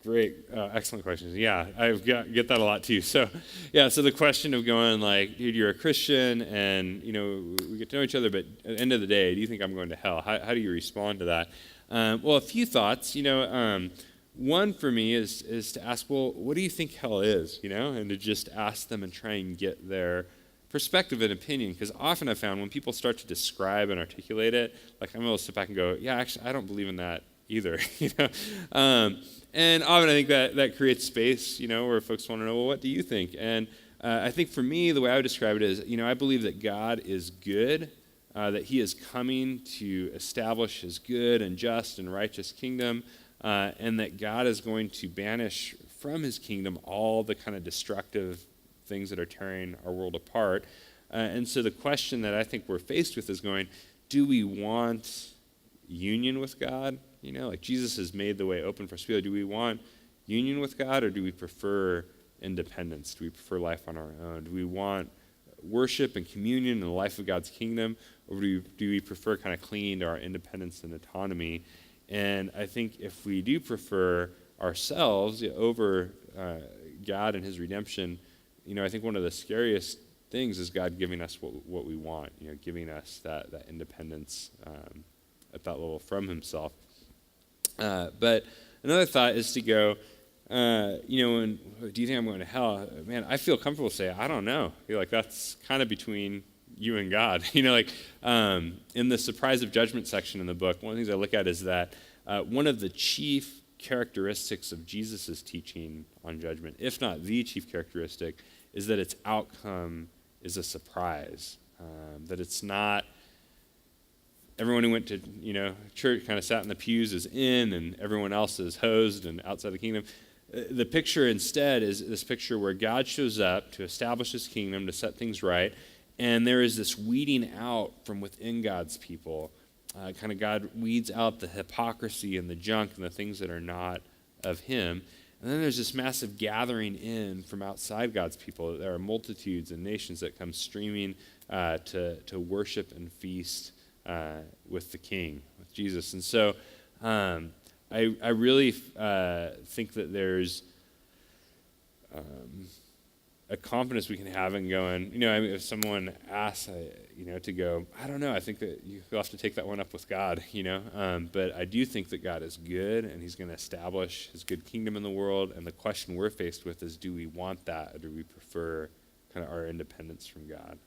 Great, excellent questions. Yeah, get that a lot too. So, yeah, so the question of going like, dude, you're a Christian, and we get to know each other, but at the end of the day, do you think I'm going to hell? How do you respond to that? Well, a few thoughts. One for me is to ask, well, what do you think hell is? And to just ask them and try and get their perspective and opinion, because often I found when people start to describe and articulate it, like I'm able to sit back and go, yeah, actually, I don't believe in that either. And often I think that creates space, where folks want to know, well, what do you think? And I think for me, the way I would describe it is, I believe that God is good, that he is coming to establish his good and just and righteous kingdom, and that God is going to banish from his kingdom all the kind of destructive things that are tearing our world apart. And so the question that I think we're faced with is going, do we want union with God? Like Jesus has made the way open for us. Do we want union with God, or do we prefer independence? Do we prefer life on our own? Do we want worship and communion in the life of God's kingdom, or do we prefer kind of clinging to our independence and autonomy? And I think if we do prefer ourselves over God and his redemption, I think one of the scariest things is God giving us what we want, giving us that independence at that level from himself. But another thought is to go, do you think I'm going to hell? Man, I feel comfortable to say, I don't know. I feel like that's kind of between you and God. In the surprise of judgment section in the book, one of the things I look at is that one of the chief characteristics of Jesus' teaching on judgment, if not the chief characteristic, is that its outcome is a surprise. That it's not everyone who went to church kind of sat in the pews is in, and everyone else is hosed and outside the kingdom. The picture instead is this picture where God shows up to establish his kingdom, to set things right, and there is this weeding out from within God's people. Kind of God weeds out the hypocrisy and the junk and the things that are not of him. And then there's this massive gathering in from outside God's people. There are multitudes and nations that come streaming to worship and feast with the King, with Jesus. And so I really think that there's a confidence we can have in going, if someone asks, to go, I don't know, I think that you'll have to take that one up with God, but I do think that God is good, and he's going to establish his good kingdom in the world, and the question we're faced with is, do we want that, or do we prefer kind of our independence from God?